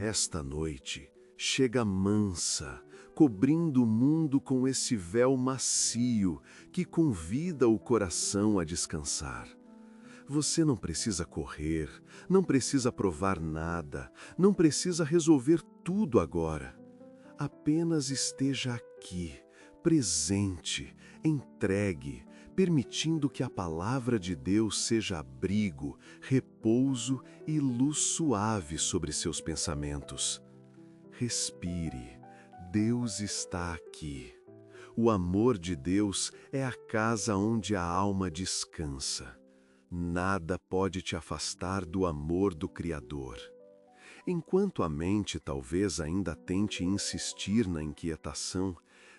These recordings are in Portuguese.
Esta noite chega mansa, cobrindo o mundo com esse véu macio que convida o coração a descansar. Você não precisa correr, não precisa provar nada, não precisa resolver tudo agora. Apenas esteja aqui, presente, entregue, permitindo que a palavra de Deus seja abrigo, repouso e luz suave sobre seus pensamentos. Respire, Deus está aqui. O amor de Deus é a casa onde a alma descansa. Nada pode te afastar do amor do Criador. Enquanto a mente talvez ainda tente insistir na inquietação,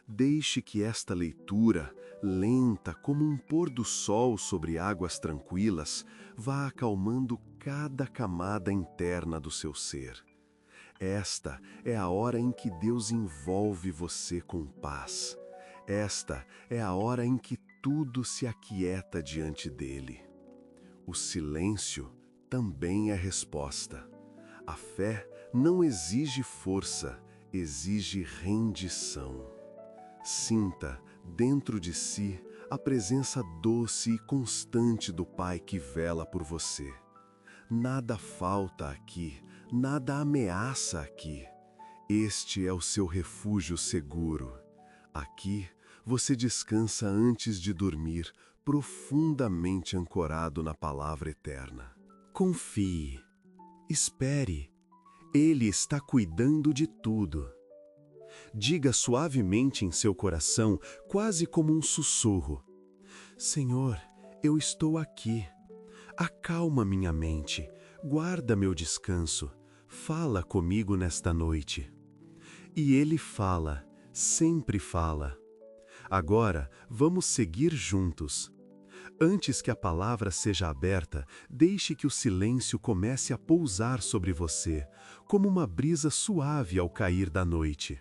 deixe que esta leitura, lenta como um pôr do sol sobre águas tranquilas, vá acalmando cada camada interna do seu ser. Esta é a hora em que Deus envolve você com paz. Esta é a hora em que tudo se aquieta diante dele. O silêncio também é resposta. A fé não exige força, exige rendição. Sinta, dentro de si, a presença doce e constante do Pai que vela por você. Nada falta aqui, nada ameaça aqui. Este é o seu refúgio seguro. Aqui, você descansa antes de dormir, profundamente ancorado na palavra eterna. Confie. Espere. Ele está cuidando de tudo. Diga suavemente em seu coração, quase como um sussurro: Senhor, eu estou aqui. Acalma minha mente, guarda meu descanso, fala comigo nesta noite. E ele fala, sempre fala. Agora, vamos seguir juntos. Antes que a palavra seja aberta, deixe que o silêncio comece a pousar sobre você, como uma brisa suave ao cair da noite.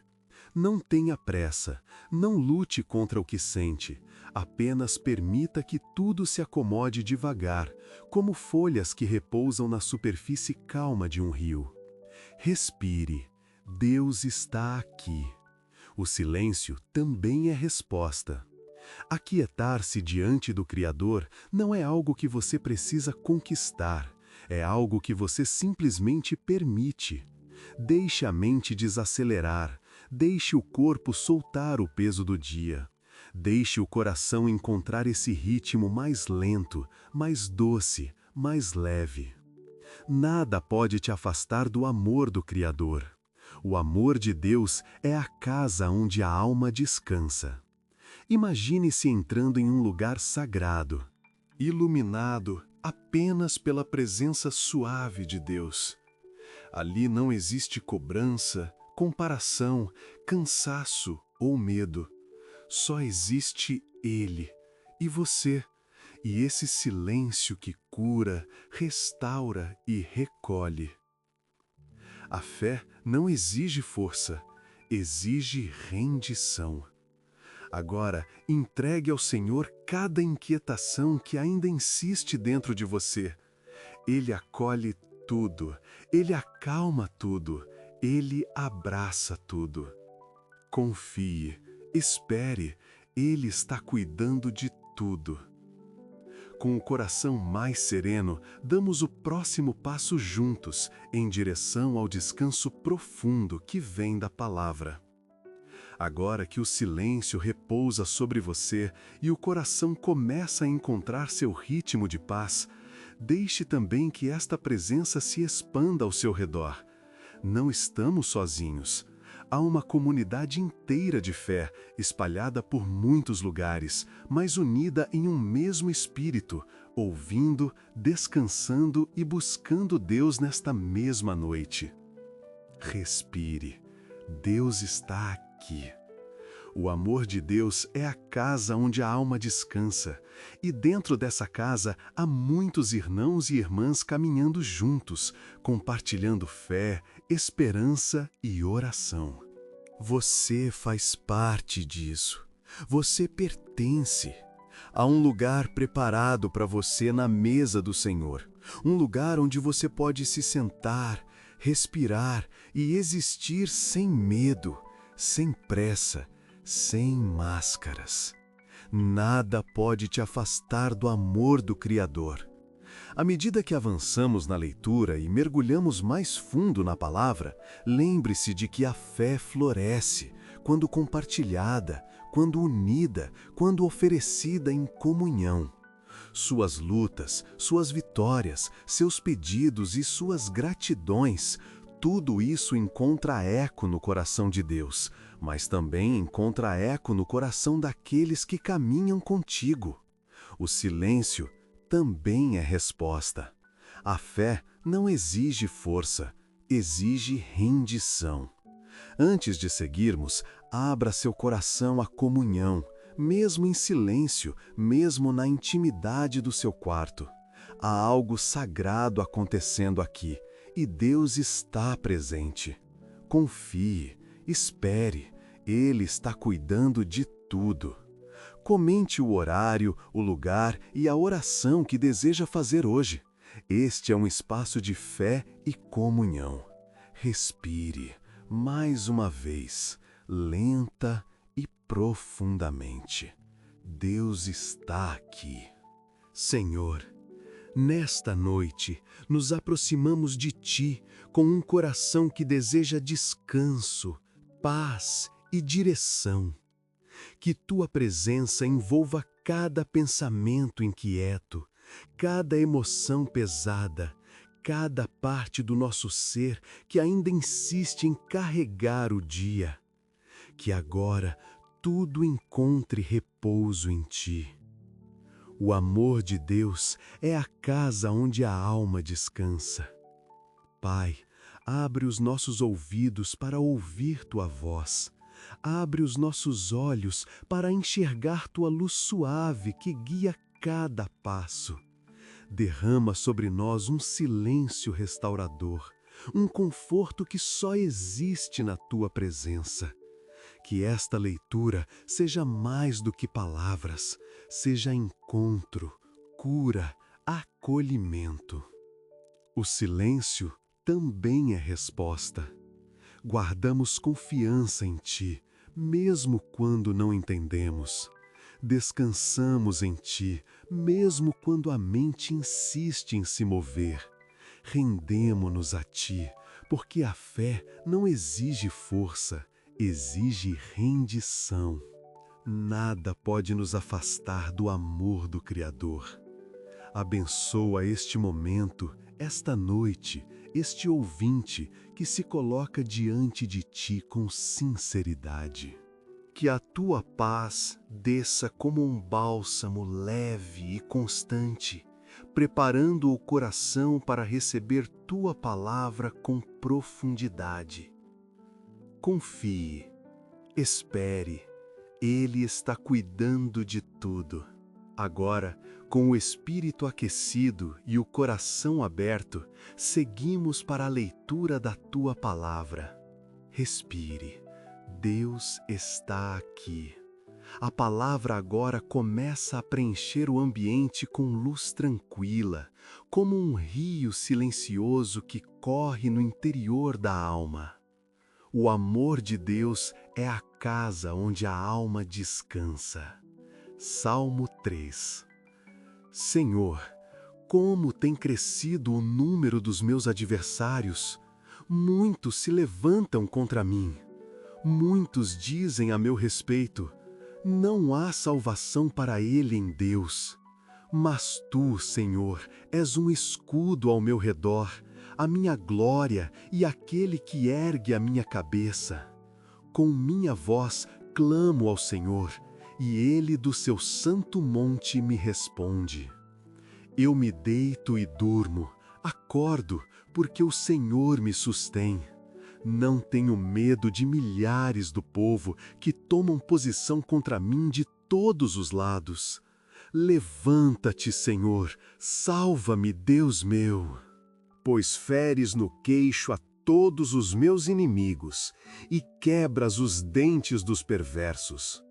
Não tenha pressa, não lute contra o que sente, apenas permita que tudo se acomode devagar, como folhas que repousam na superfície calma de um rio. Respire, Deus está aqui. O silêncio também é resposta. Aquietar-se diante do Criador não é algo que você precisa conquistar, é algo que você simplesmente permite. Deixe a mente desacelerar, deixe o corpo soltar o peso do dia. Deixe o coração encontrar esse ritmo mais lento, mais doce, mais leve. Nada pode te afastar do amor do Criador. O amor de Deus é a casa onde a alma descansa. Imagine-se entrando em um lugar sagrado, iluminado apenas pela presença suave de Deus. Ali não existe cobrança, comparação, cansaço ou medo. Só existe Ele e você, e esse silêncio que cura, restaura e recolhe. A fé não exige força, exige rendição. Agora, entregue ao Senhor cada inquietação que ainda insiste dentro de você. Ele acolhe tudo, Ele acalma tudo, Ele abraça tudo. Confie, espere, Ele está cuidando de tudo. Com o coração mais sereno, damos o próximo passo juntos, em direção ao descanso profundo que vem da palavra. Agora que o silêncio repousa sobre você e o coração começa a encontrar seu ritmo de paz, deixe também que esta presença se expanda ao seu redor. Não estamos sozinhos. Há uma comunidade inteira de fé, espalhada por muitos lugares, mas unida em um mesmo espírito, ouvindo, descansando e buscando Deus nesta mesma noite. Respire. Deus está aqui. O amor de Deus é a casa onde a alma descansa, e dentro dessa casa há muitos irmãos e irmãs caminhando juntos, compartilhando fé, esperança e oração. Você faz parte disso. Você pertence. Há um lugar preparado para você na mesa do Senhor, um lugar onde você pode se sentar, respirar e existir sem medo, sem pressa, sem máscaras. Nada pode te afastar do amor do Criador. À medida que avançamos na leitura e mergulhamos mais fundo na palavra, lembre-se de que a fé floresce quando compartilhada, quando unida, quando oferecida em comunhão. Suas lutas, suas vitórias, seus pedidos e suas gratidões, tudo isso encontra eco no coração de Deus, mas também encontra eco no coração daqueles que caminham contigo. O silêncio também é resposta. A fé não exige força, exige rendição. Antes de seguirmos, abra seu coração à comunhão, mesmo em silêncio, mesmo na intimidade do seu quarto. Há algo sagrado acontecendo aqui, e Deus está presente. Confie, espere, Ele está cuidando de tudo. Comente o horário, o lugar e a oração que deseja fazer hoje. Este é um espaço de fé e comunhão. Respire, mais uma vez, lenta e profundamente. Deus está aqui. Senhor, nesta noite, nos aproximamos de Ti com um coração que deseja descanso, paz e direção. Que Tua presença envolva cada pensamento inquieto, cada emoção pesada, cada parte do nosso ser que ainda insiste em carregar o dia. Que agora tudo encontre repouso em Ti. O amor de Deus é a casa onde a alma descansa. Pai, abre os nossos ouvidos para ouvir Tua voz. Abre os nossos olhos para enxergar Tua luz suave que guia cada passo. Derrama sobre nós um silêncio restaurador, um conforto que só existe na Tua presença. Que esta leitura seja mais do que palavras, seja encontro, cura, acolhimento. O silêncio também é resposta. Guardamos confiança em Ti, mesmo quando não entendemos. Descansamos em Ti, mesmo quando a mente insiste em se mover. Rendemo-nos a Ti, porque a fé não exige força, exige rendição. Nada pode nos afastar do amor do Criador. Abençoa este momento, esta noite, este ouvinte que se coloca diante de Ti com sinceridade. Que a Tua paz desça como um bálsamo leve e constante, preparando o coração para receber Tua palavra com profundidade. Confie, espere, Ele está cuidando de tudo. Agora, com o espírito aquecido e o coração aberto, seguimos para a leitura da Tua palavra. Respire, Deus está aqui. A palavra agora começa a preencher o ambiente com luz tranquila, como um rio silencioso que corre no interior da alma. O amor de Deus é a casa onde a alma descansa. Salmo 3. Senhor, como tem crescido o número dos meus adversários! Muitos se levantam contra mim. Muitos dizem a meu respeito: não há salvação para ele em Deus. Mas Tu, Senhor, és um escudo ao meu redor, a minha glória e aquele que ergue a minha cabeça. Com minha voz clamo ao Senhor, e Ele do seu santo monte me responde. Eu me deito e durmo, acordo, porque o Senhor me sustém. Não tenho medo de milhares do povo que tomam posição contra mim de todos os lados. Levanta-te, Senhor, salva-me, Deus meu. Pois feres no queixo a todos os meus inimigos e quebras os dentes dos perversos.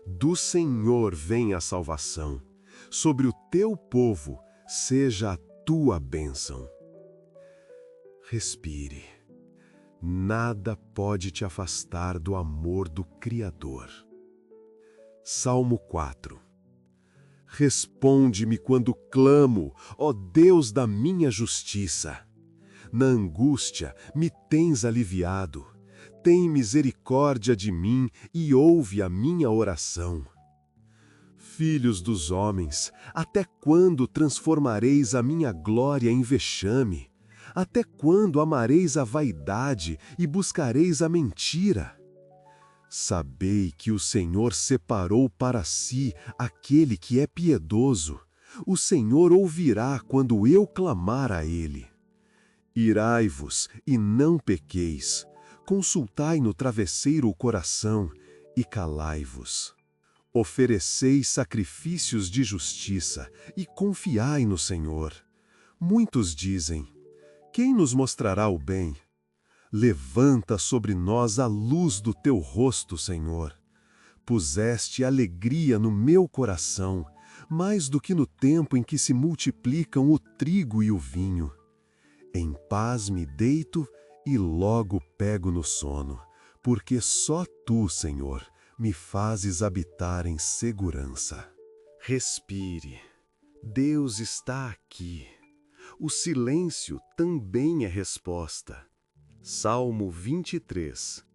Do Senhor vem a salvação, sobre o Teu povo seja a Tua bênção. Respire. Nada pode te afastar do amor do Criador. Salmo 4. Responde-me quando clamo, ó Deus da minha justiça. Na angústia me tens aliviado. Tem misericórdia de mim e ouve a minha oração. Filhos dos homens, até quando transformareis a minha glória em vexame? Até quando amareis a vaidade e buscareis a mentira? Sabei que o Senhor separou para si aquele que é piedoso. O Senhor ouvirá quando eu clamar a Ele. Irai-vos e não pequeis. Consultai no travesseiro o coração e calai-vos. Ofereceis sacrifícios de justiça e confiai no Senhor. Muitos dizem: quem nos mostrará o bem? Levanta sobre nós a luz do teu rosto, Senhor. Puseste alegria no meu coração, mais do que no tempo em que se multiplicam o trigo e o vinho. Em paz me deito e logo pego no sono, porque só tu, Senhor, me fazes habitar em segurança. Respire. Deus está aqui. O silêncio também é resposta. Salmo 23.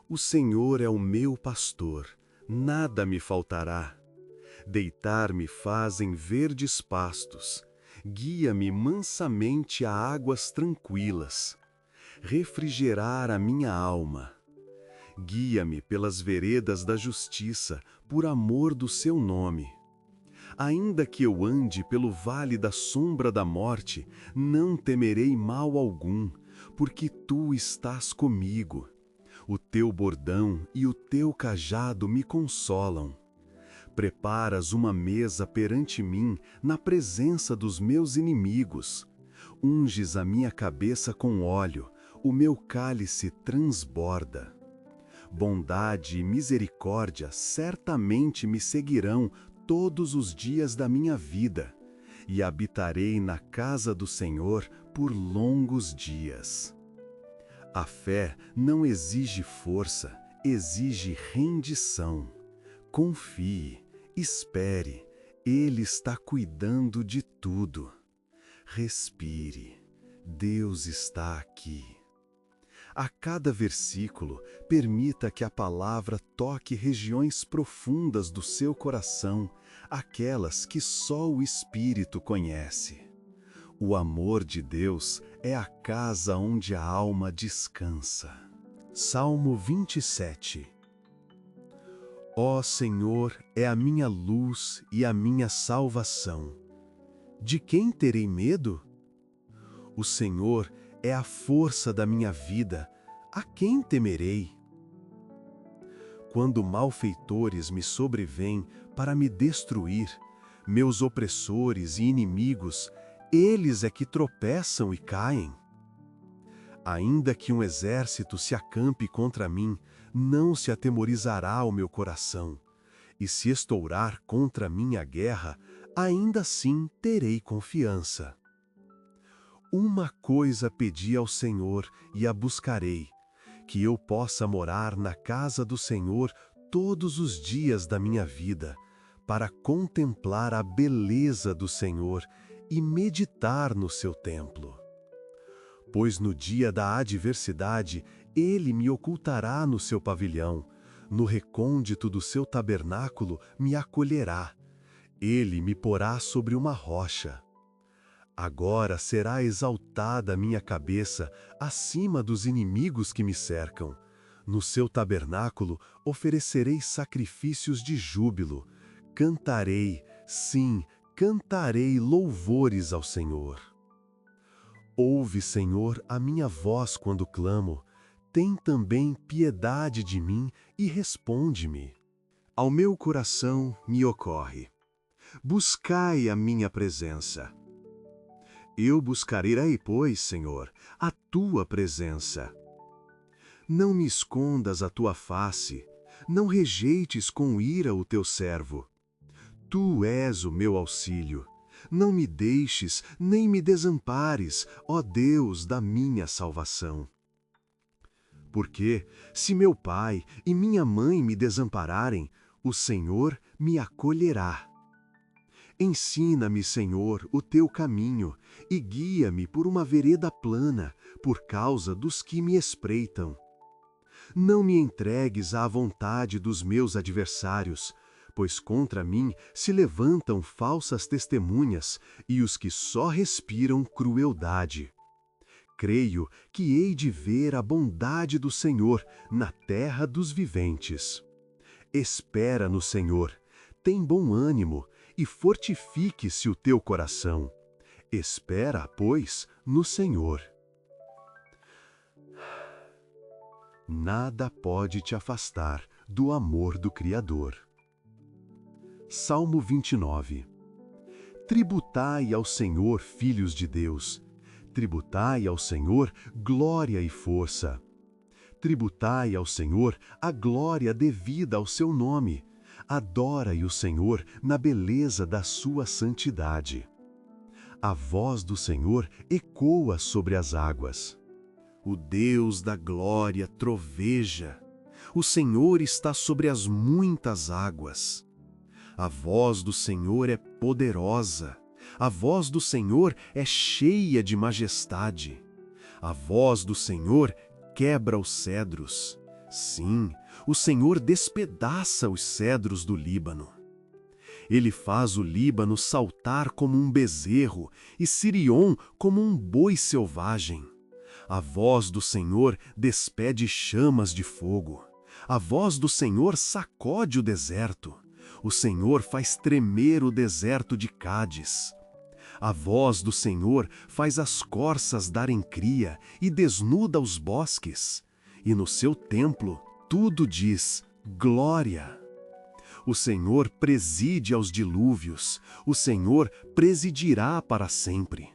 O Senhor é o meu pastor, nada me faltará. Deitar-me faz em verdes pastos, guia-me mansamente a águas tranquilas. Refrigerar a minha alma. Guia-me pelas veredas da justiça, por amor do seu nome. Ainda que eu ande pelo vale da sombra da morte, não temerei mal algum, porque tu estás comigo. O teu bordão e o teu cajado me consolam. Preparas uma mesa perante mim, na presença dos meus inimigos. Unges a minha cabeça com óleo, o meu cálice transborda. Bondade e misericórdia certamente me seguirão todos os dias da minha vida, e habitarei na casa do Senhor por longos dias. A fé não exige força, exige rendição. Confie, espere, Ele está cuidando de tudo. Respire, Deus está aqui. A cada versículo, permita que a palavra toque regiões profundas do seu coração, aquelas que só o Espírito conhece. O amor de Deus é a casa onde a alma descansa. Salmo 27. Ó Senhor, é a minha luz e a minha salvação. De quem terei medo? O Senhor é a força da minha vida, a quem temerei? Quando malfeitores me sobrevêm para me destruir, meus opressores e inimigos, eles é que tropeçam e caem. Ainda que um exército se acampe contra mim, não se atemorizará o meu coração, e se estourar contra mim a guerra, ainda assim terei confiança. Uma coisa pedi ao Senhor e a buscarei, que eu possa morar na casa do Senhor todos os dias da minha vida, para contemplar a beleza do Senhor e meditar no seu templo. Pois no dia da adversidade, Ele me ocultará no seu pavilhão, no recôndito do seu tabernáculo me acolherá. Ele me porá sobre uma rocha. Agora será exaltada a minha cabeça acima dos inimigos que me cercam. No seu tabernáculo oferecerei sacrifícios de júbilo. Cantarei, sim, cantarei louvores ao Senhor. Ouve, Senhor, a minha voz quando clamo. Tem também piedade de mim e responde-me. Ao meu coração me ocorre: buscai a minha presença. Eu buscarei, pois, Senhor, a tua presença. Não me escondas a tua face, não rejeites com ira o teu servo. Tu és o meu auxílio. Não me deixes, nem me desampares, ó Deus da minha salvação. Porque, se meu pai e minha mãe me desampararem, o Senhor me acolherá. Ensina-me, Senhor, o teu caminho, e guia-me por uma vereda plana, por causa dos que me espreitam. Não me entregues à vontade dos meus adversários, pois contra mim se levantam falsas testemunhas e os que só respiram crueldade. Creio que hei de ver a bondade do Senhor na terra dos viventes. Espera no Senhor, tem bom ânimo, e fortifique-se o teu coração. Espera, pois, no Senhor. Nada pode te afastar do amor do Criador. Salmo 29. Tributai ao Senhor, filhos de Deus. Tributai ao Senhor glória e força. Tributai ao Senhor a glória devida ao seu nome. Adora-e o Senhor na beleza da sua santidade. A voz do Senhor ecoa sobre as águas. O Deus da glória troveja. O Senhor está sobre as muitas águas. A voz do Senhor é poderosa. A voz do Senhor é cheia de majestade. A voz do Senhor quebra os cedros. Sim, o Senhor despedaça os cedros do Líbano. Ele faz o Líbano saltar como um bezerro e Sirion como um boi selvagem. A voz do Senhor despede chamas de fogo. A voz do Senhor sacode o deserto. O Senhor faz tremer o deserto de Cádiz. A voz do Senhor faz as corças darem cria e desnuda os bosques. E no seu templo tudo diz glória. O Senhor preside aos dilúvios. O Senhor presidirá para sempre.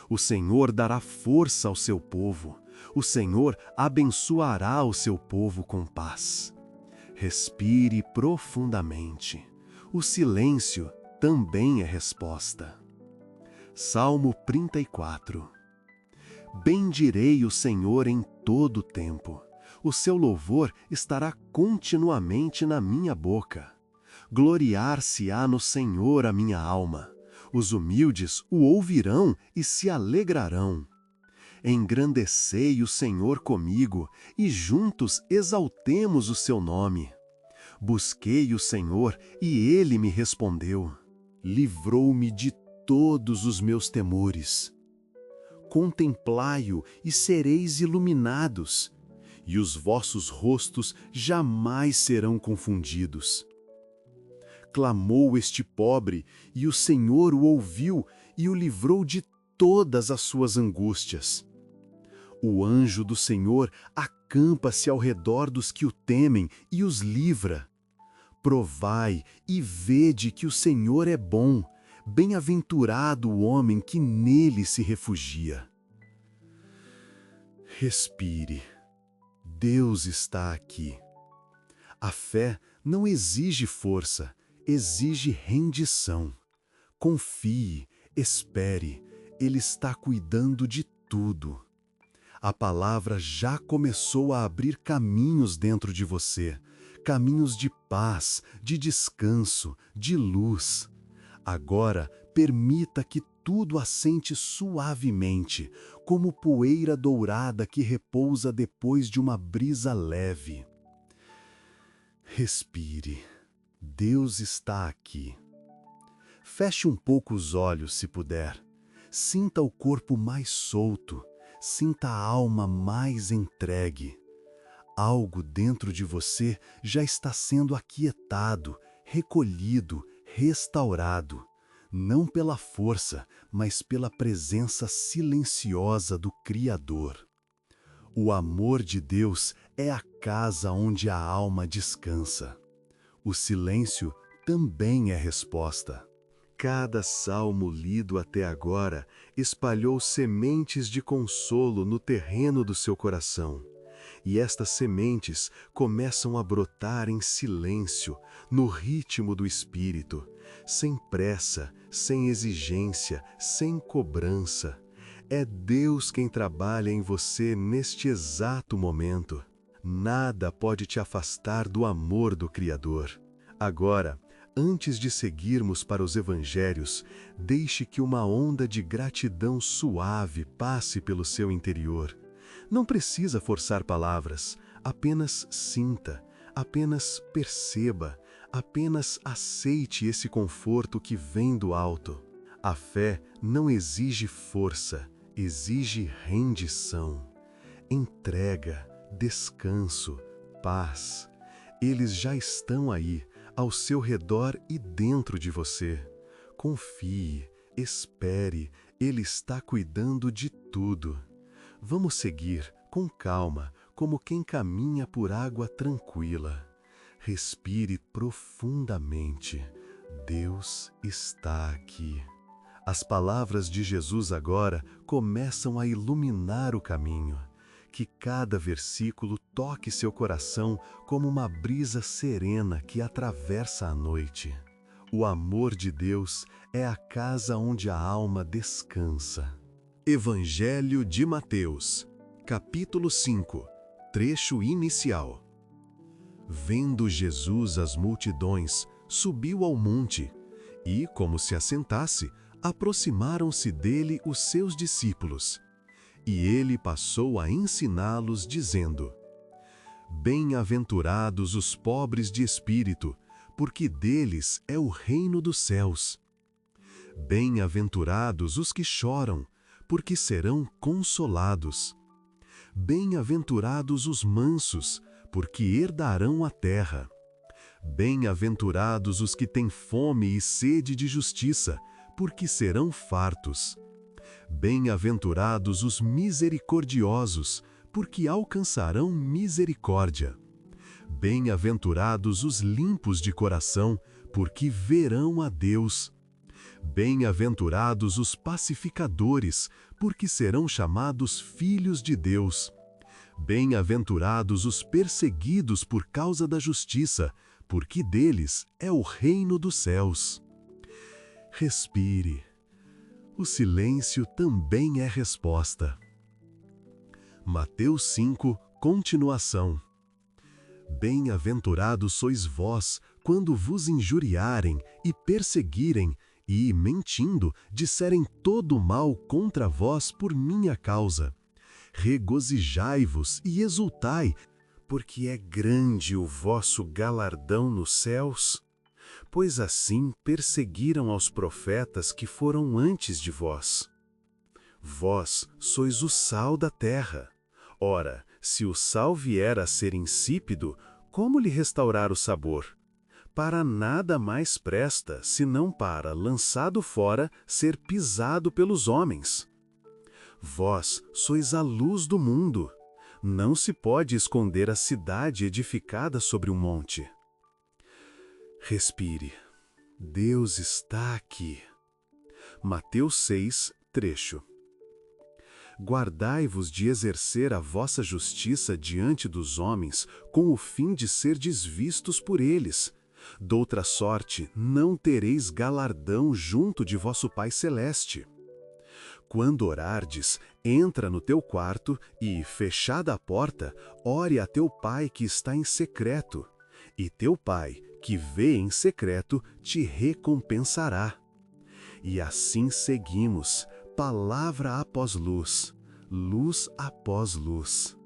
O Senhor dará força ao seu povo. O Senhor abençoará o seu povo com paz. Respire profundamente. O silêncio também é resposta. Salmo 34. Bendirei o Senhor em todo o tempo. O seu louvor estará continuamente na minha boca. Gloriar-se-á no Senhor a minha alma. Os humildes o ouvirão e se alegrarão. Engrandecei o Senhor comigo, e juntos exaltemos o seu nome. Busquei o Senhor, e ele me respondeu. Livrou-me de todos os meus temores. Contemplai-o e sereis iluminados, e os vossos rostos jamais serão confundidos. Clamou este pobre, e o Senhor o ouviu e o livrou de todas as suas angústias. O anjo do Senhor acampa-se ao redor dos que o temem e os livra. Provai e vede que o Senhor é bom, bem-aventurado o homem que nele se refugia. Respire. Deus está aqui. A fé não exige força, exige rendição. Confie, espere, Ele está cuidando de tudo. A palavra já começou a abrir caminhos dentro de você, caminhos de paz, de descanso, de luz. Agora, permita que tudo assente suavemente, como poeira dourada que repousa depois de uma brisa leve. Respire. Deus está aqui. Feche um pouco os olhos, se puder. Sinta o corpo mais solto. Sinta a alma mais entregue. Algo dentro de você já está sendo aquietado, recolhido, restaurado. Não pela força, mas pela presença silenciosa do Criador. O amor de Deus é a casa onde a alma descansa. O silêncio também é resposta. Cada salmo lido até agora espalhou sementes de consolo no terreno do seu coração. E estas sementes começam a brotar em silêncio, no ritmo do Espírito, sem pressa, sem exigência, sem cobrança. É Deus quem trabalha em você neste exato momento. Nada pode te afastar do amor do Criador. Agora, antes de seguirmos para os Evangelhos, deixe que uma onda de gratidão suave passe pelo seu interior. Não precisa forçar palavras, apenas sinta, apenas perceba, apenas aceite esse conforto que vem do alto. A fé não exige força, exige rendição, entrega, descanso, paz. Eles já estão aí, ao seu redor e dentro de você. Confie, espere, Ele está cuidando de tudo. Vamos seguir, com calma, como quem caminha por água tranquila. Respire profundamente. Deus está aqui. As palavras de Jesus agora começam a iluminar o caminho. Que cada versículo toque seu coração como uma brisa serena que atravessa a noite. O amor de Deus é a casa onde a alma descansa. Evangelho de Mateus, capítulo 5, trecho inicial. Vendo Jesus as multidões, subiu ao monte, e, como se assentasse, aproximaram-se dele os seus discípulos. E ele passou a ensiná-los, dizendo: Bem-aventurados os pobres de espírito, porque deles é o reino dos céus. Bem-aventurados os que choram, porque serão consolados. Bem-aventurados os mansos, porque herdarão a terra. Bem-aventurados os que têm fome e sede de justiça, porque serão fartos. Bem-aventurados os misericordiosos, porque alcançarão misericórdia. Bem-aventurados os limpos de coração, porque verão a Deus. Bem-aventurados os pacificadores, porque serão chamados filhos de Deus. Bem-aventurados os perseguidos por causa da justiça, porque deles é o reino dos céus. Respire. O silêncio também é resposta. Mateus 5, continuação. Bem-aventurados sois vós, quando vos injuriarem e perseguirem, e, mentindo, disserem todo mal contra vós por minha causa. Regozijai-vos e exultai, porque é grande o vosso galardão nos céus. Pois assim perseguiram aos profetas que foram antes de vós. Vós sois o sal da terra. Ora, se o sal vier a ser insípido, como lhe restaurar o sabor? Para nada mais presta, senão para, lançado fora, ser pisado pelos homens. Vós sois a luz do mundo. Não se pode esconder a cidade edificada sobre um monte. Respire. Deus está aqui. Mateus 6, trecho. Guardai-vos de exercer a vossa justiça diante dos homens, com o fim de serdes vistos por eles. Doutra sorte, não tereis galardão junto de vosso Pai Celeste. Quando orardes, entra no teu quarto e, fechada a porta, ore a teu Pai que está em secreto. E teu Pai, que vê em secreto, te recompensará. E assim seguimos, palavra após luz, luz após luz.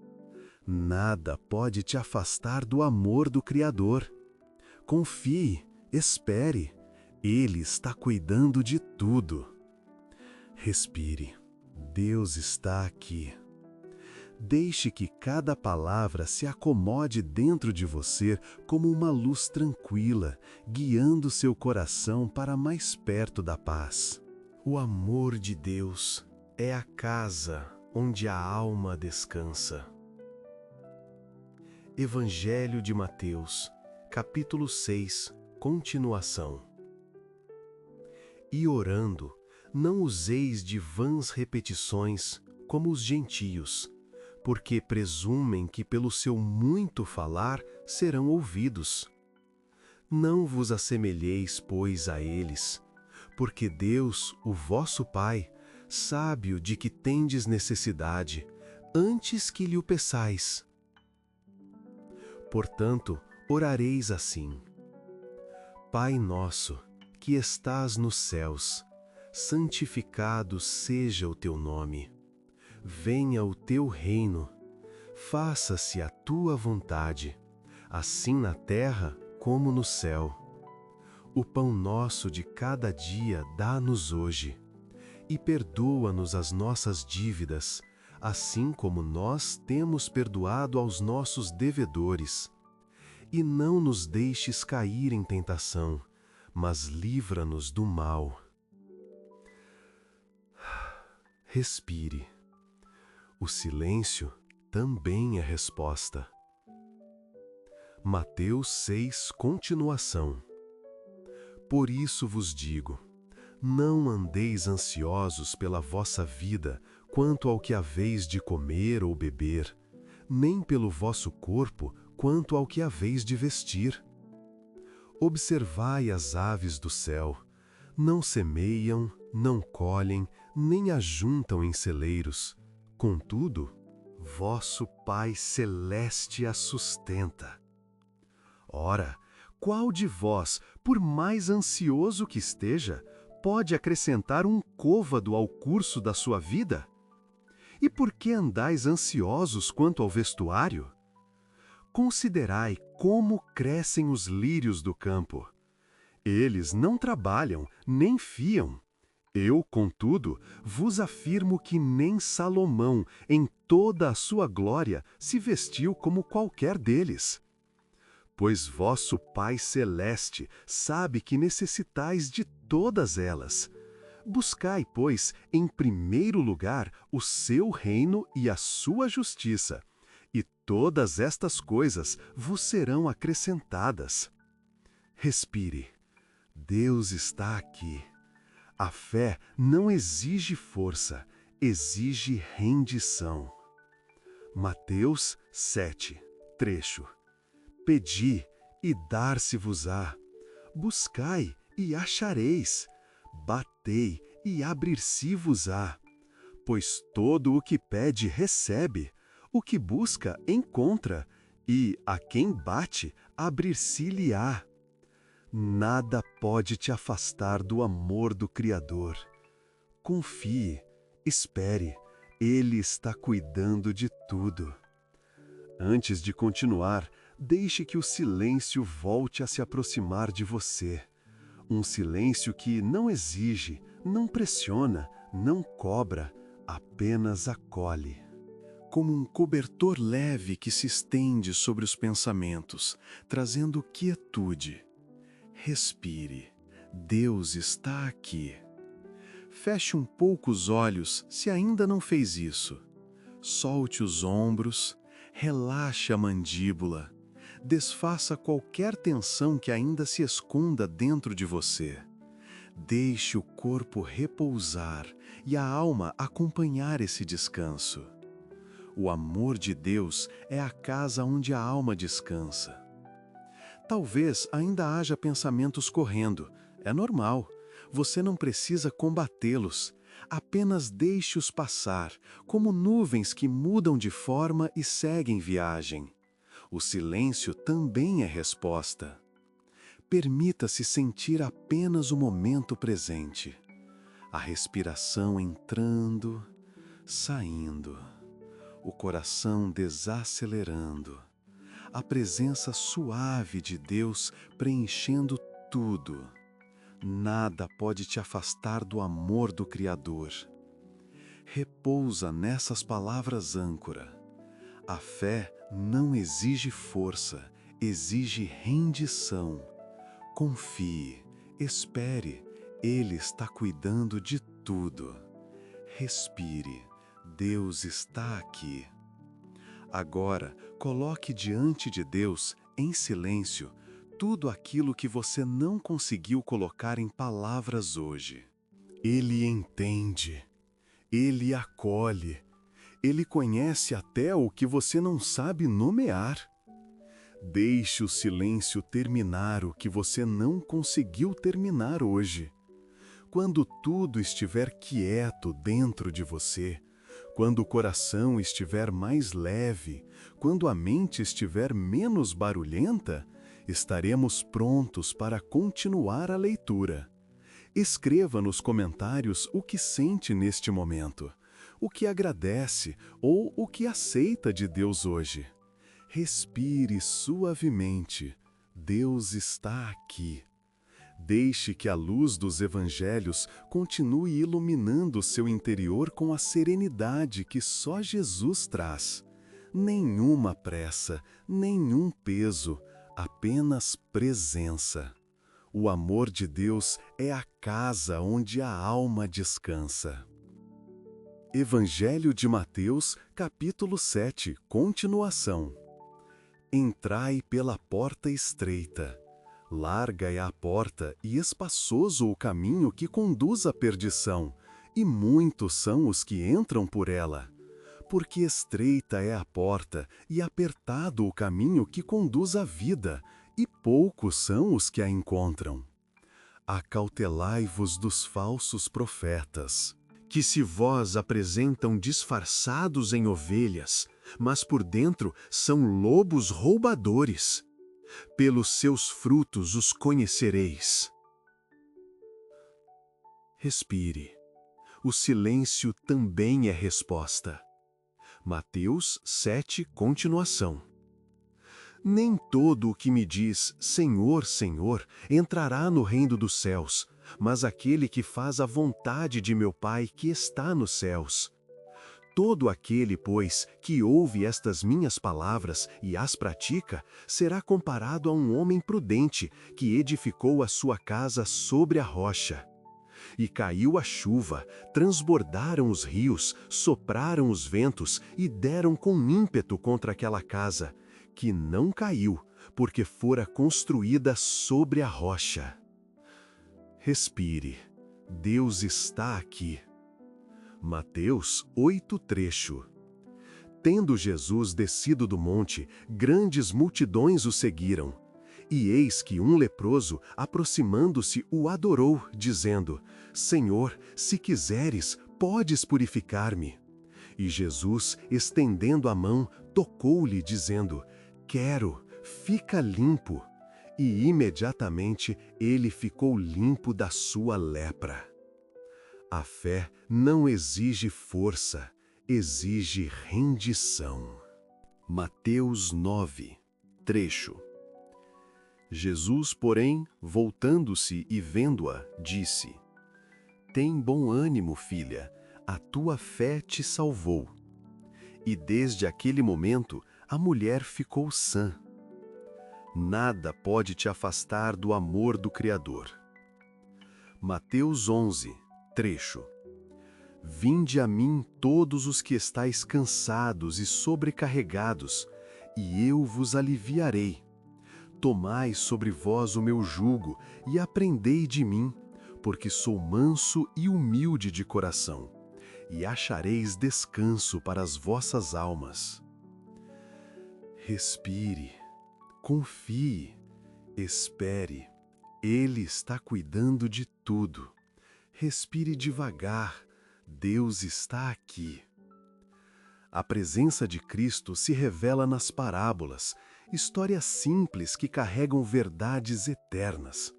Nada pode te afastar do amor do Criador. Confie, espere, Ele está cuidando de tudo. Respire, Deus está aqui. Deixe que cada palavra se acomode dentro de você como uma luz tranquila, guiando seu coração para mais perto da paz. O amor de Deus é a casa onde a alma descansa. Evangelho de Mateus, capítulo 6, continuação. E orando, não useis de vãs repetições, como os gentios, porque presumem que pelo seu muito falar serão ouvidos. Não vos assemelheis, pois, a eles, porque Deus, o vosso Pai, sabe o de que tendes necessidade, antes que lhe o peçais. Portanto, orareis assim: Pai nosso, que estás nos céus, santificado seja o teu nome. Venha o teu reino, faça-se a tua vontade, assim na terra como no céu. O pão nosso de cada dia dá-nos hoje, e perdoa-nos as nossas dívidas, assim como nós temos perdoado aos nossos devedores. E não nos deixes cair em tentação, mas livra-nos do mal. Respire. O silêncio também é resposta. Mateus 6, continuação. Por isso vos digo, não andeis ansiosos pela vossa vida quanto ao que haveis de comer ou beber, nem pelo vosso corpo quanto ao que haveis de vestir. Observai as aves do céu, não semeiam, não colhem, nem ajuntam em celeiros. Contudo, vosso Pai Celeste as sustenta. Ora, qual de vós, por mais ansioso que esteja, pode acrescentar um côvado ao curso da sua vida? E por que andais ansiosos quanto ao vestuário? Considerai como crescem os lírios do campo. Eles não trabalham, nem fiam. Eu, contudo, vos afirmo que nem Salomão, em toda a sua glória, se vestiu como qualquer deles. Pois vosso Pai Celeste sabe que necessitais de todas elas. Buscai, pois, em primeiro lugar o seu reino e a sua justiça, e todas estas coisas vos serão acrescentadas. Respire. Deus está aqui. A fé não exige força, exige rendição. Mateus 7, trecho. Pedi, e dar-se-vos-á. Buscai, e achareis. Batei, e abrir-se-vos-á. Pois todo o que pede, recebe. O que busca, encontra. E a quem bate, abrir-se-lhe-á. Nada pode te afastar do amor do Criador. Confie, espere, Ele está cuidando de tudo. Antes de continuar, deixe que o silêncio volte a se aproximar de você. Um silêncio que não exige, não pressiona, não cobra, apenas acolhe. Como um cobertor leve que se estende sobre os pensamentos, trazendo quietude. Respire. Deus está aqui. Feche um pouco os olhos se ainda não fez isso. Solte os ombros, relaxe a mandíbula, desfaça qualquer tensão que ainda se esconda dentro de você. Deixe o corpo repousar e a alma acompanhar esse descanso. O amor de Deus é a casa onde a alma descansa. Talvez ainda haja pensamentos correndo, é normal. Você não precisa combatê-los, apenas deixe-os passar, como nuvens que mudam de forma e seguem viagem. O silêncio também é resposta. Permita-se sentir apenas o momento presente. A respiração entrando, saindo. O coração desacelerando. A presença suave de Deus preenchendo tudo. Nada pode te afastar do amor do Criador. Repousa nessas palavras âncora. A fé não exige força, exige rendição. Confie, espere, Ele está cuidando de tudo. Respire, Deus está aqui. Agora, coloque diante de Deus, em silêncio, tudo aquilo que você não conseguiu colocar em palavras hoje. Ele entende, Ele acolhe, Ele conhece até o que você não sabe nomear. Deixe o silêncio terminar o que você não conseguiu terminar hoje. Quando tudo estiver quieto dentro de você, quando o coração estiver mais leve, quando a mente estiver menos barulhenta, estaremos prontos para continuar a leitura. Escreva nos comentários o que sente neste momento, o que agradece ou o que aceita de Deus hoje. Respire suavemente. Deus está aqui. Deixe que a luz dos evangelhos continue iluminando seu interior com a serenidade que só Jesus traz. Nenhuma pressa, nenhum peso, apenas presença. O amor de Deus é a casa onde a alma descansa. Evangelho de Mateus, capítulo 7, continuação. Entrai pela porta estreita. Larga é a porta e espaçoso o caminho que conduz à perdição, e muitos são os que entram por ela. Porque estreita é a porta e apertado o caminho que conduz à vida, e poucos são os que a encontram. Acautelai-vos dos falsos profetas, que se vós apresentam disfarçados em ovelhas, mas por dentro são lobos roubadores. Pelos seus frutos os conhecereis. Respire. O silêncio também é resposta. Mateus 7, continuação. Nem todo o que me diz, Senhor, Senhor, entrará no reino dos céus, mas aquele que faz a vontade de meu Pai que está nos céus. Todo aquele, pois, que ouve estas minhas palavras e as pratica, será comparado a um homem prudente que edificou a sua casa sobre a rocha. E caiu a chuva, transbordaram os rios, sopraram os ventos e deram com ímpeto contra aquela casa, que não caiu, porque fora construída sobre a rocha. Respire. Deus está aqui. Mateus 8, trecho. Tendo Jesus descido do monte, grandes multidões o seguiram. E eis que um leproso, aproximando-se, o adorou, dizendo: Senhor, se quiseres, podes purificar-me. E Jesus, estendendo a mão, tocou-lhe, dizendo: Quero, fica limpo. E imediatamente ele ficou limpo da sua lepra. A fé não exige força, exige rendição. Mateus 9, trecho. Jesus, porém, voltando-se e vendo-a, disse: Tem bom ânimo, filha, a tua fé te salvou. E desde aquele momento a mulher ficou sã. Nada pode te afastar do amor do Criador. Mateus 11, trecho. Vinde a mim todos os que estáis cansados e sobrecarregados, e eu vos aliviarei. Tomai sobre vós o meu jugo e aprendei de mim, porque sou manso e humilde de coração, e achareis descanso para as vossas almas. Respire, confie, espere. Ele está cuidando de tudo. Respire devagar, Deus está aqui. A presença de Cristo se revela nas parábolas, histórias simples que carregam verdades eternas.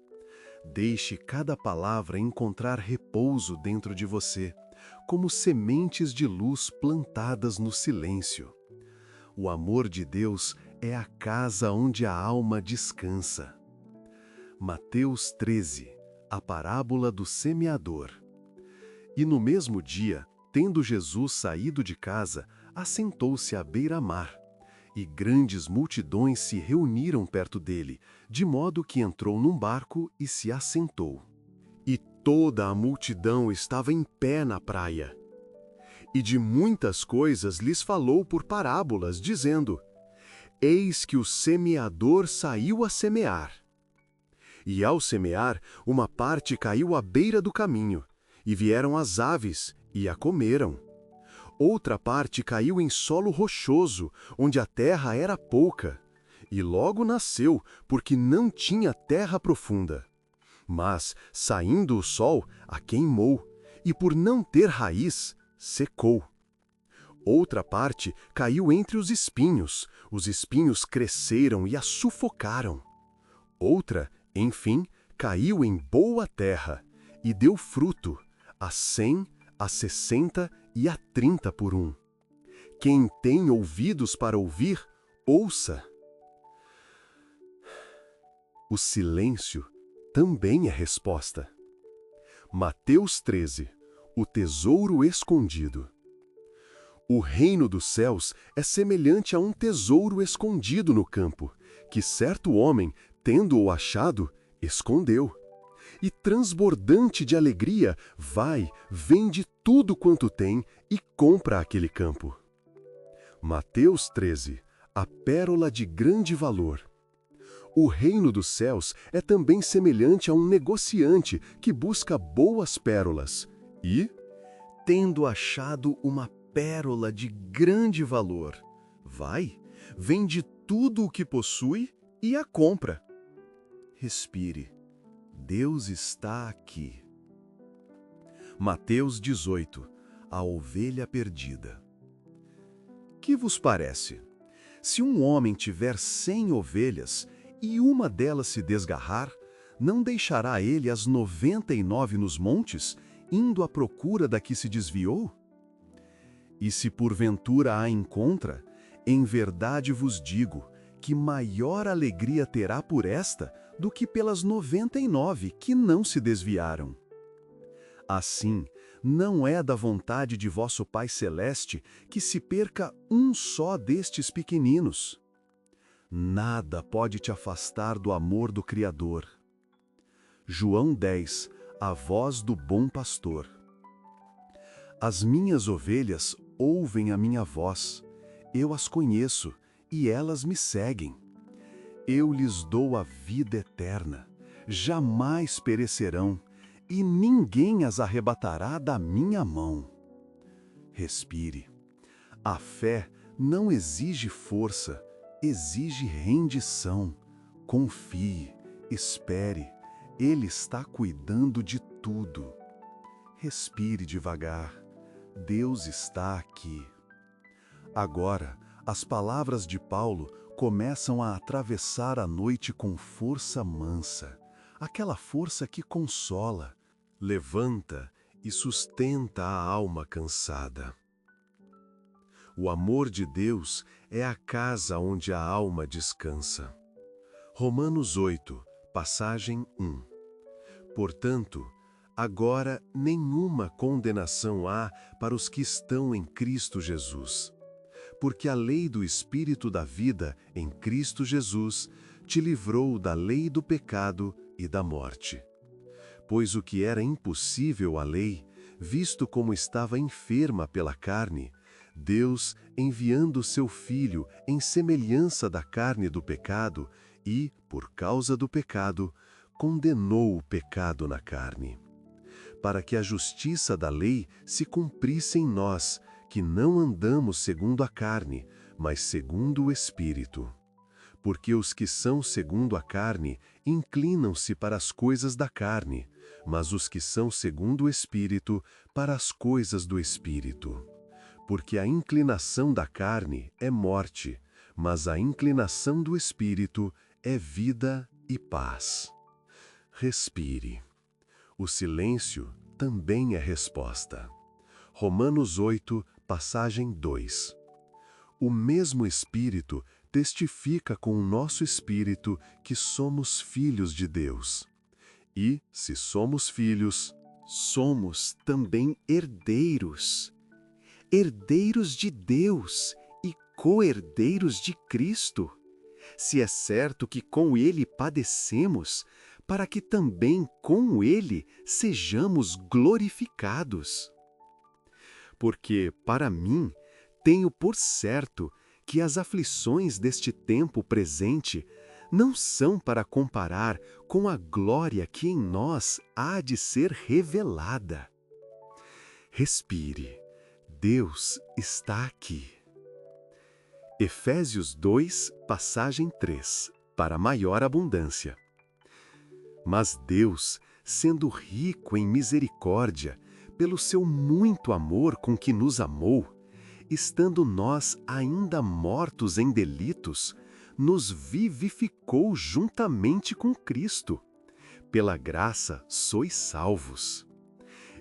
Deixe cada palavra encontrar repouso dentro de você, como sementes de luz plantadas no silêncio. O amor de Deus é a casa onde a alma descansa. Mateus 13, a parábola do semeador. E no mesmo dia, tendo Jesus saído de casa, assentou-se à beira-mar, e grandes multidões se reuniram perto dele, de modo que entrou num barco e se assentou. E toda a multidão estava em pé na praia. E de muitas coisas lhes falou por parábolas, dizendo: Eis que o semeador saiu a semear. E ao semear, uma parte caiu à beira do caminho, e vieram as aves, e a comeram. Outra parte caiu em solo rochoso, onde a terra era pouca, e logo nasceu, porque não tinha terra profunda. Mas, saindo o sol, a queimou, e por não ter raiz, secou. Outra parte caiu entre os espinhos cresceram e a sufocaram. Outra, enfim, caiu em boa terra, e deu fruto, a 100, a 60 e a 30 por um. Quem tem ouvidos para ouvir, ouça. O silêncio também é resposta. Mateus 13. O tesouro escondido. O reino dos céus é semelhante a um tesouro escondido no campo, que certo homem, tendo-o achado, escondeu. E transbordante de alegria, vai, vende tudo quanto tem e compra aquele campo. Mateus 13. A pérola de grande valor. O reino dos céus é também semelhante a um negociante que busca boas pérolas e, tendo achado uma pérola de grande valor, vai, vende tudo o que possui e a compra. Respire. Deus está aqui. Mateus 18. A ovelha perdida. Que vos parece? Se um homem tiver 100 ovelhas e uma delas se desgarrar, não deixará ele as 99 nos montes, indo à procura da que se desviou? E se porventura a encontra, em verdade vos digo que maior alegria terá por esta do que pelas 99 que não se desviaram. Assim, não é da vontade de vosso Pai Celeste que se perca um só destes pequeninos. Nada pode te afastar do amor do Criador. João 10. A voz do bom pastor. As minhas ovelhas ouvem a minha voz, eu as conheço e elas me seguem. Eu lhes dou a vida eterna, jamais perecerão, e ninguém as arrebatará da minha mão. Respire. A fé não exige força, exige rendição. Confie, espere, Ele está cuidando de tudo. Respire devagar, Deus está aqui. Agora, as palavras de Paulo começam a atravessar a noite com força mansa, aquela força que consola, levanta e sustenta a alma cansada. O amor de Deus é a casa onde a alma descansa. Romanos 8, passagem 1. Portanto, agora nenhuma condenação há para os que estão em Cristo Jesus. Porque a lei do Espírito da vida em Cristo Jesus te livrou da lei do pecado e da morte. Pois o que era impossível à lei, visto como estava enferma pela carne, Deus, enviando seu Filho em semelhança da carne do pecado e, por causa do pecado, condenou o pecado na carne. Para que a justiça da lei se cumprisse em nós, que não andamos segundo a carne, mas segundo o Espírito. Porque os que são segundo a carne inclinam-se para as coisas da carne, mas os que são segundo o Espírito, para as coisas do Espírito. Porque a inclinação da carne é morte, mas a inclinação do Espírito é vida e paz. Respire. O silêncio também é resposta. Romanos 8, passagem 2. O mesmo Espírito testifica com o nosso espírito que somos filhos de Deus. E, se somos filhos, somos também herdeiros. Herdeiros de Deus e co-herdeiros de Cristo. Se é certo que com Ele padecemos, para que também com Ele sejamos glorificados. Porque, para mim, tenho por certo que as aflições deste tempo presente não são para comparar com a glória que em nós há de ser revelada. Respire. Deus está aqui. Efésios 2, passagem 3, para maior abundância. Mas Deus, sendo rico em misericórdia, pelo seu muito amor com que nos amou, estando nós ainda mortos em delitos, nos vivificou juntamente com Cristo. Pela graça sois salvos.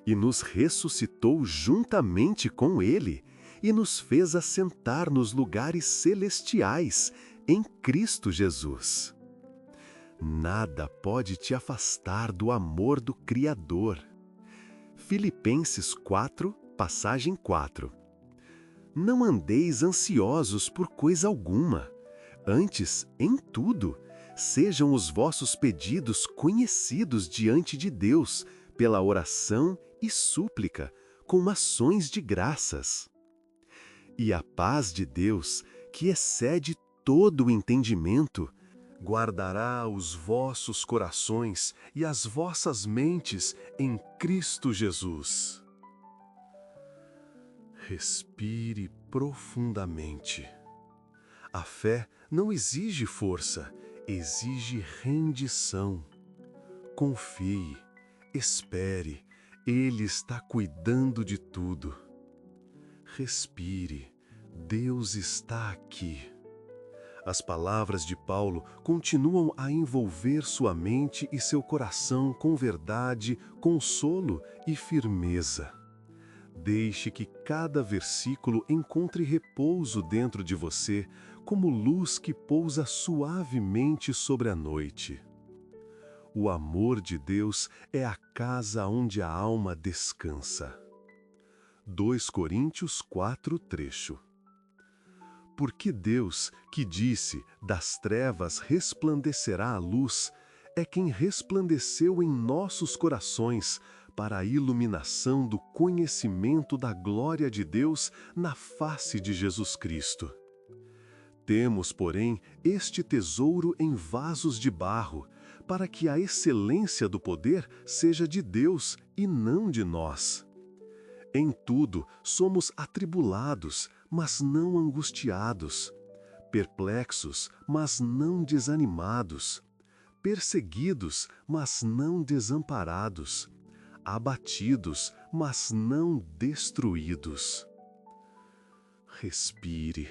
E nos ressuscitou juntamente com Ele, e nos fez assentar nos lugares celestiais, em Cristo Jesus. Nada pode te afastar do amor do Criador. Filipenses 4, passagem 4. Não andeis ansiosos por coisa alguma, antes, em tudo, sejam os vossos pedidos conhecidos diante de Deus, pela oração e súplica, com ações de graças. E a paz de Deus, que excede todo o entendimento, guardará os vossos corações e as vossas mentes em Cristo Jesus. Respire profundamente. A fé não exige força, exige rendição. Confie, espere, Ele está cuidando de tudo. Respire, Deus está aqui. As palavras de Paulo continuam a envolver sua mente e seu coração com verdade, consolo e firmeza. Deixe que cada versículo encontre repouso dentro de você, como luz que pousa suavemente sobre a noite. O amor de Deus é a casa onde a alma descansa. 2 Coríntios 4, trecho. Porque Deus, que disse, das trevas resplandecerá a luz, é quem resplandeceu em nossos corações, para a iluminação do conhecimento da glória de Deus na face de Jesus Cristo. Temos, porém, este tesouro em vasos de barro, para que a excelência do poder seja de Deus e não de nós. Em tudo somos atribulados, mas não angustiados, perplexos, mas não desanimados, perseguidos, mas não desamparados, abatidos, mas não destruídos. Respire.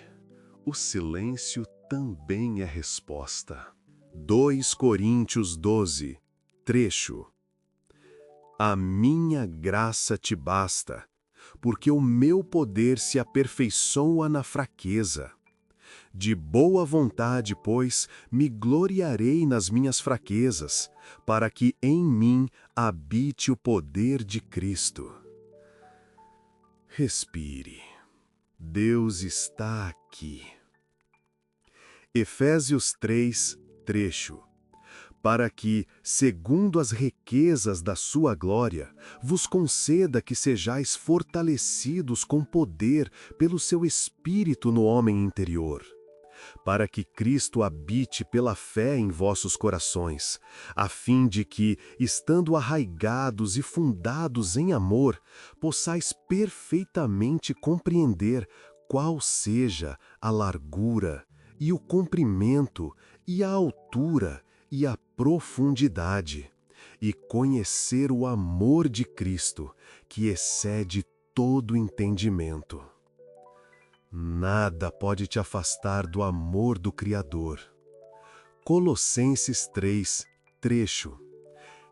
O silêncio também é resposta. 2 Coríntios 12, trecho. A minha graça te basta, porque o meu poder se aperfeiçoa na fraqueza. De boa vontade, pois, me gloriarei nas minhas fraquezas, para que em mim habite o poder de Cristo. Respire. Deus está aqui. Efésios 3, trecho. Para que, segundo as riquezas da sua glória, vos conceda que sejais fortalecidos com poder pelo seu Espírito no homem interior, para que Cristo habite pela fé em vossos corações, a fim de que, estando arraigados e fundados em amor, possais perfeitamente compreender qual seja a largura, e o comprimento, e a altura, e a profundidade, e conhecer o amor de Cristo, que excede todo entendimento. Nada pode te afastar do amor do Criador. Colossenses 3, trecho.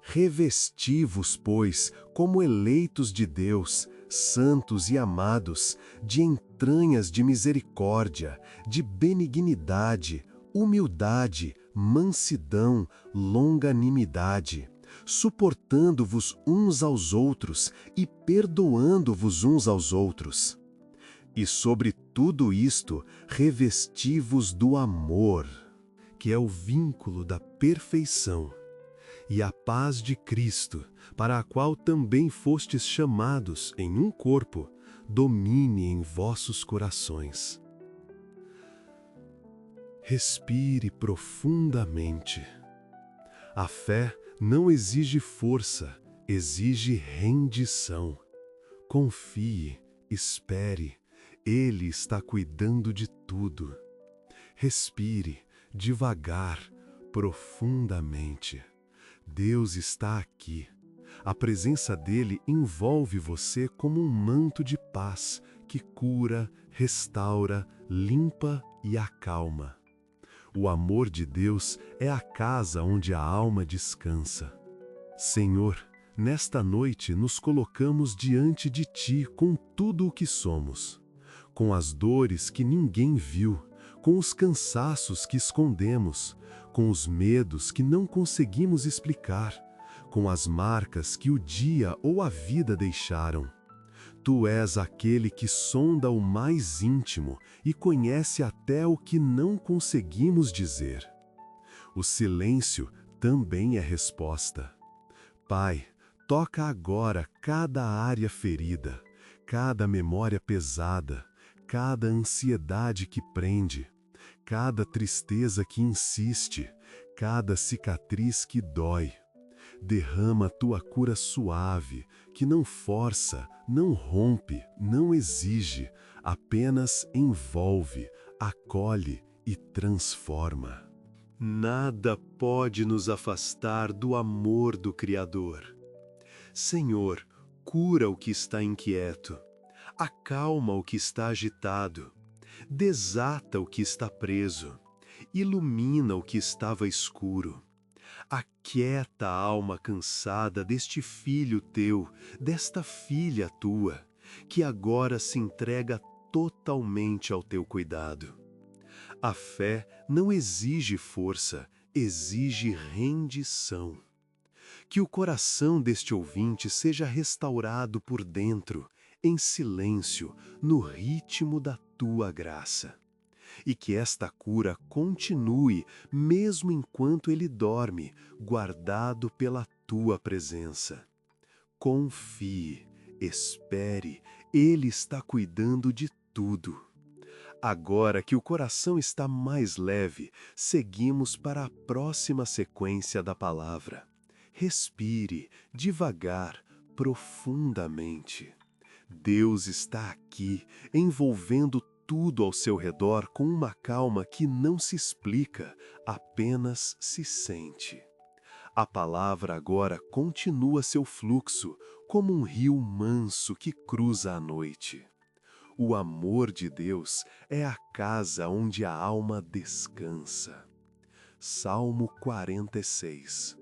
Revesti-vos, pois, como eleitos de Deus, santos e amados, de entranhas de misericórdia, de benignidade, humildade, mansidão, longanimidade, suportando-vos uns aos outros e perdoando-vos uns aos outros. E sobre tudo isto, revesti-vos do amor, que é o vínculo da perfeição, e a paz de Cristo, para a qual também fostes chamados em um corpo, domine em vossos corações. Respire profundamente. A fé não exige força, exige rendição. Confie, espere, Ele está cuidando de tudo. Respire, devagar, profundamente. Deus está aqui. A presença dele envolve você como um manto de paz que cura, restaura, limpa e acalma. O amor de Deus é a casa onde a alma descansa. Senhor, nesta noite nos colocamos diante de Ti com tudo o que somos, com as dores que ninguém viu, com os cansaços que escondemos, com os medos que não conseguimos explicar, com as marcas que o dia ou a vida deixaram. Tu és aquele que sonda o mais íntimo e conhece até o que não conseguimos dizer. O silêncio também é resposta. Pai, toca agora cada área ferida, cada memória pesada, cada ansiedade que prende, cada tristeza que insiste, cada cicatriz que dói. Derrama tua cura suave, que não força, não rompe, não exige, apenas envolve, acolhe e transforma. Nada pode nos afastar do amor do Criador. Senhor, cura o que está inquieto, acalma o que está agitado, desata o que está preso, ilumina o que estava escuro. Aquieta a alma cansada deste filho teu, desta filha tua, que agora se entrega totalmente ao teu cuidado. A fé não exige força, exige rendição. Que o coração deste ouvinte seja restaurado por dentro, em silêncio, no ritmo da tua graça. E que esta cura continue mesmo enquanto ele dorme, guardado pela tua presença. Confie, espere, ele está cuidando de tudo. Agora que o coração está mais leve, seguimos para a próxima sequência da palavra. Respire, devagar, profundamente. Deus está aqui, envolvendo tudo ao seu redor com uma calma que não se explica, apenas se sente. A palavra agora continua seu fluxo, como um rio manso que cruza a noite. O amor de Deus é a casa onde a alma descansa. Salmo 46.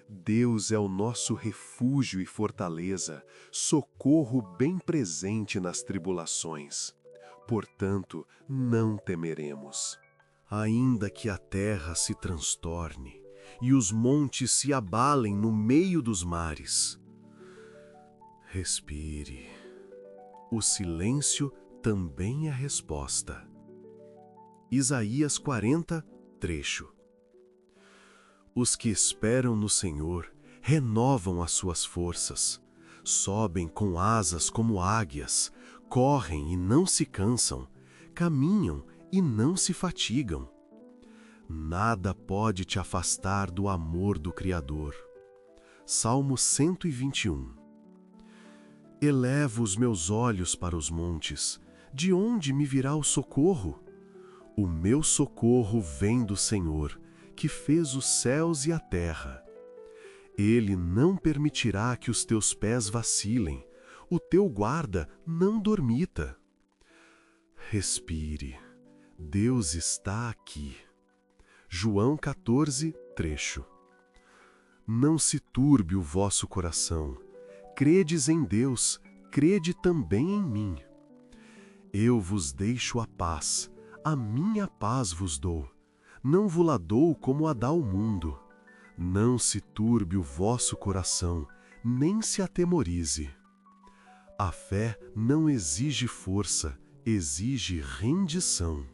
Deus é o nosso refúgio e fortaleza, socorro bem presente nas tribulações. Portanto, não temeremos. Ainda que a terra se transtorne e os montes se abalem no meio dos mares. Respire. O silêncio também é resposta. Isaías 40, trecho. Os que esperam no Senhor renovam as suas forças, sobem com asas como águias, correm e não se cansam, caminham e não se fatigam. Nada pode te afastar do amor do Criador. Salmo 121. Elevo os meus olhos para os montes, de onde me virá o socorro? O meu socorro vem do Senhor, que fez os céus e a terra. Ele não permitirá que os teus pés vacilem, o teu guarda não dormita. Respire, Deus está aqui. João 14, trecho. Não se turbe o vosso coração. Credes em Deus, crede também em mim. Eu vos deixo a paz, a minha paz vos dou. Não vos la dou como a dá o mundo. Não se turbe o vosso coração, nem se atemorize. A fé não exige força, exige rendição.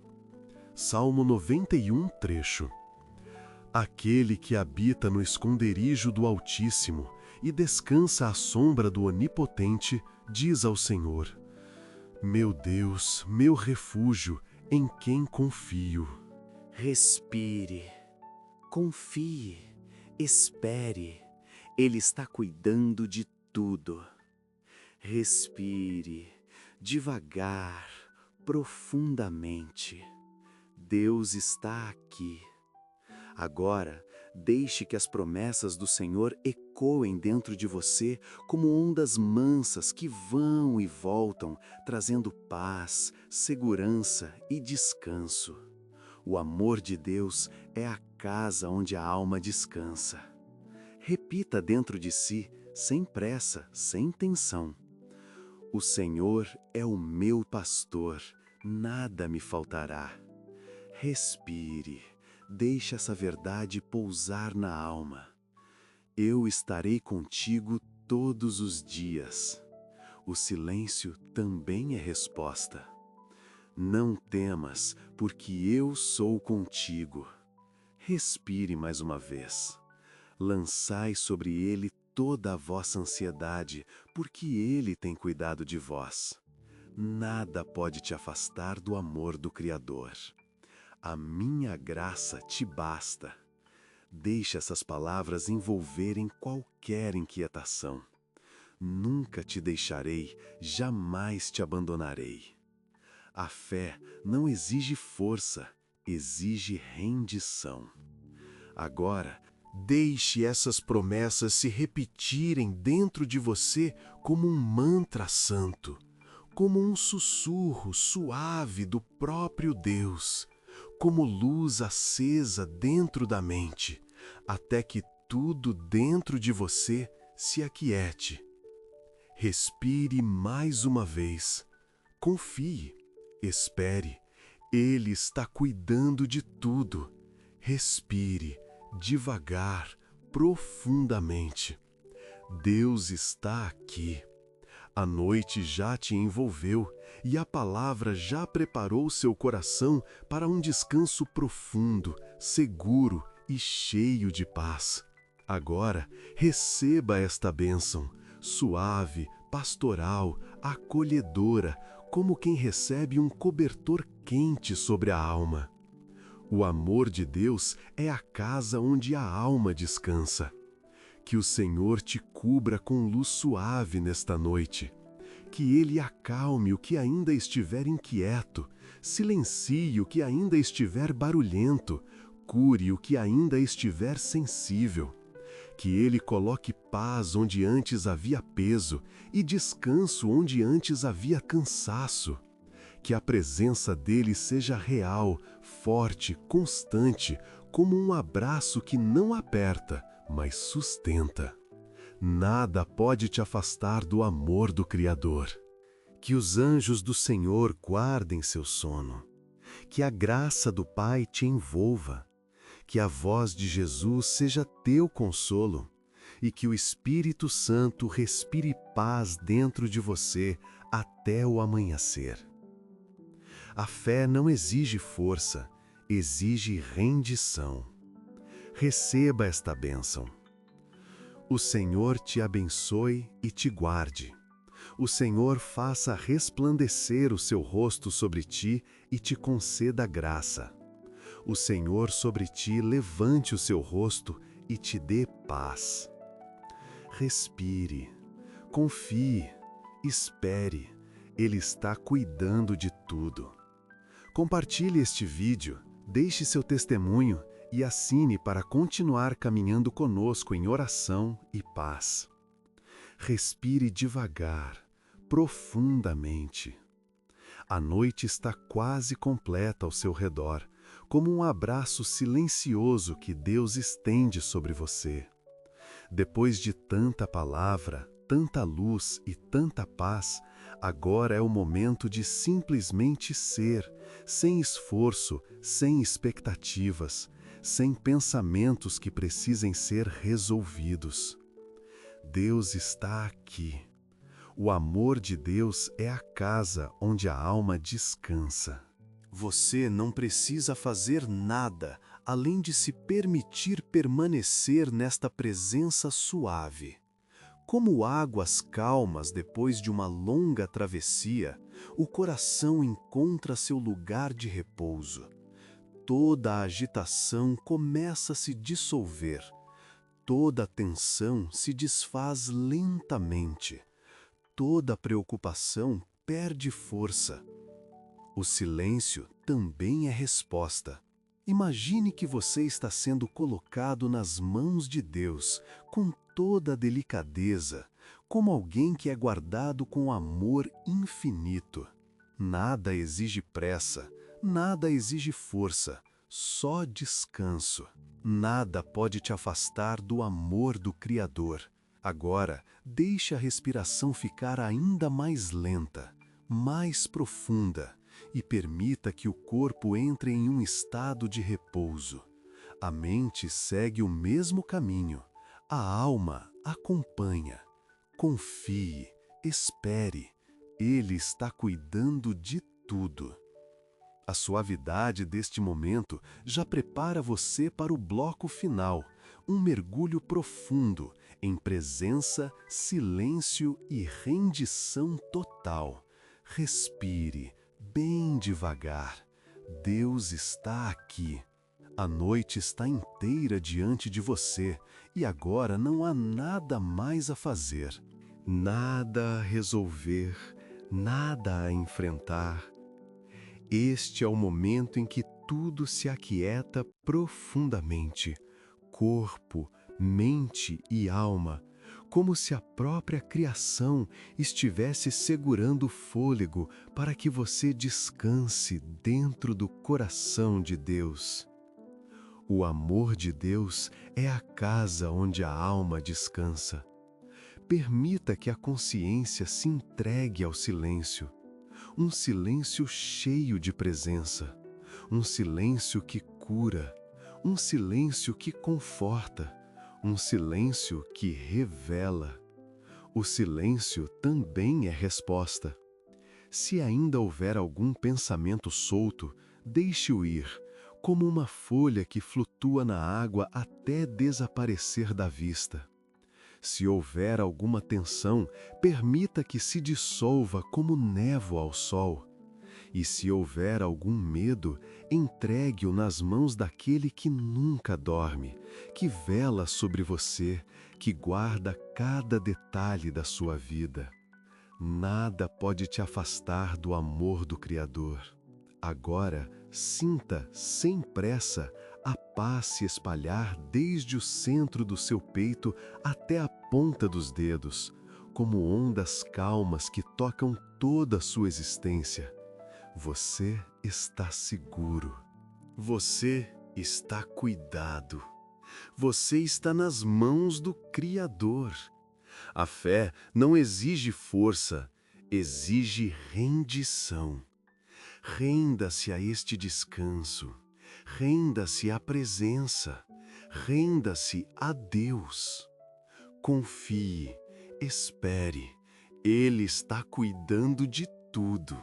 Salmo 91, trecho. Aquele que habita no esconderijo do Altíssimo e descansa à sombra do Onipotente, diz ao Senhor: Meu Deus, meu refúgio, em quem confio. Respire, confie, espere, Ele está cuidando de tudo. Respire, devagar, profundamente. Deus está aqui. Agora, deixe que as promessas do Senhor ecoem dentro de você como ondas mansas que vão e voltam, trazendo paz, segurança e descanso. O amor de Deus é a casa onde a alma descansa. Repita dentro de si, sem pressa, sem tensão: o Senhor é o meu pastor, nada me faltará. Respire, deixe essa verdade pousar na alma. Eu estarei contigo todos os dias. O silêncio também é resposta. Não temas, porque eu sou contigo. Respire mais uma vez. Lançai sobre ele toda a vossa ansiedade, porque ele tem cuidado de vós. Nada pode te afastar do amor do Criador. A minha graça te basta. Deixe essas palavras envolverem qualquer inquietação. Nunca te deixarei, jamais te abandonarei. A fé não exige força, exige rendição. Agora, deixe essas promessas se repetirem dentro de você como um mantra santo, como um sussurro suave do próprio Deus, como luz acesa dentro da mente, até que tudo dentro de você se aquiete. Respire mais uma vez. Confie, espere. Ele está cuidando de tudo. Respire, devagar, profundamente. Deus está aqui. A noite já te envolveu e a palavra já preparou seu coração para um descanso profundo, seguro e cheio de paz. Agora, receba esta bênção, suave, pastoral, acolhedora, como quem recebe um cobertor quente sobre a alma. O amor de Deus é a casa onde a alma descansa. Que o Senhor te cubra com luz suave nesta noite. Que Ele acalme o que ainda estiver inquieto, silencie o que ainda estiver barulhento, cure o que ainda estiver sensível. Que Ele coloque paz onde antes havia peso e descanso onde antes havia cansaço. Que a presença dEle seja real, forte, constante, como um abraço que não aperta, mas sustenta. Nada pode te afastar do amor do Criador. Que os anjos do Senhor guardem seu sono. Que a graça do Pai te envolva. Que a voz de Jesus seja teu consolo. E que o Espírito Santo respire paz dentro de você até o amanhecer. A fé não exige força, exige rendição. Receba esta bênção. O Senhor te abençoe e te guarde. O Senhor faça resplandecer o seu rosto sobre ti e te conceda graça. O Senhor sobre ti levante o seu rosto e te dê paz. Respire, confie, espere. Ele está cuidando de tudo. Compartilhe este vídeo, deixe seu testemunho e assine para continuar caminhando conosco em oração e paz. Respire devagar, profundamente. A noite está quase completa ao seu redor, como um abraço silencioso que Deus estende sobre você. Depois de tanta palavra, tanta luz e tanta paz, agora é o momento de simplesmente ser, sem esforço, sem expectativas, sem pensamentos que precisem ser resolvidos. Deus está aqui. O amor de Deus é a casa onde a alma descansa. Você não precisa fazer nada além de se permitir permanecer nesta presença suave. Como águas calmas depois de uma longa travessia, o coração encontra seu lugar de repouso. Toda a agitação começa a se dissolver. Toda a tensão se desfaz lentamente. Toda a preocupação perde força. O silêncio também é resposta. Imagine que você está sendo colocado nas mãos de Deus, com toda a delicadeza, como alguém que é guardado com amor infinito. Nada exige pressa, nada exige força, só descanso. Nada pode te afastar do amor do Criador. Agora, deixe a respiração ficar ainda mais lenta, mais profunda, e permita que o corpo entre em um estado de repouso. A mente segue o mesmo caminho, a alma acompanha. Confie, espere, Ele está cuidando de tudo. A suavidade deste momento já prepara você para o bloco final, um mergulho profundo em presença, silêncio e rendição total. Respire bem devagar. Deus está aqui. A noite está inteira diante de você e agora não há nada mais a fazer. Nada a resolver, nada a enfrentar. Este é o momento em que tudo se aquieta profundamente, corpo, mente e alma, como se a própria criação estivesse segurando o fôlego para que você descanse dentro do coração de Deus. O amor de Deus é a casa onde a alma descansa. Permita que a consciência se entregue ao silêncio. Um silêncio cheio de presença, um silêncio que cura, um silêncio que conforta, um silêncio que revela. O silêncio também é resposta. Se ainda houver algum pensamento solto, deixe-o ir, como uma folha que flutua na água até desaparecer da vista. Se houver alguma tensão, permita que se dissolva como névoa ao sol. E se houver algum medo, entregue-o nas mãos daquele que nunca dorme, que vela sobre você, que guarda cada detalhe da sua vida. Nada pode te afastar do amor do Criador. Agora, sinta, sem pressa, a paz se espalhar desde o centro do seu peito até a ponta dos dedos, como ondas calmas que tocam toda a sua existência. Você está seguro. Você está cuidado. Você está nas mãos do Criador. A fé não exige força, exige rendição. Renda-se a este descanso. Renda-se à presença, renda-se a Deus. Confie, espere, Ele está cuidando de tudo.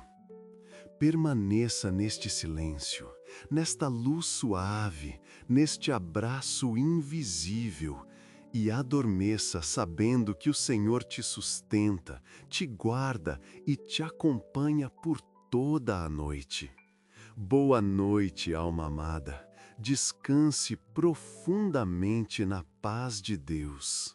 Permaneça neste silêncio, nesta luz suave, neste abraço invisível, e adormeça sabendo que o Senhor te sustenta, te guarda e te acompanha por toda a noite. Boa noite, alma amada. Descanse profundamente na paz de Deus.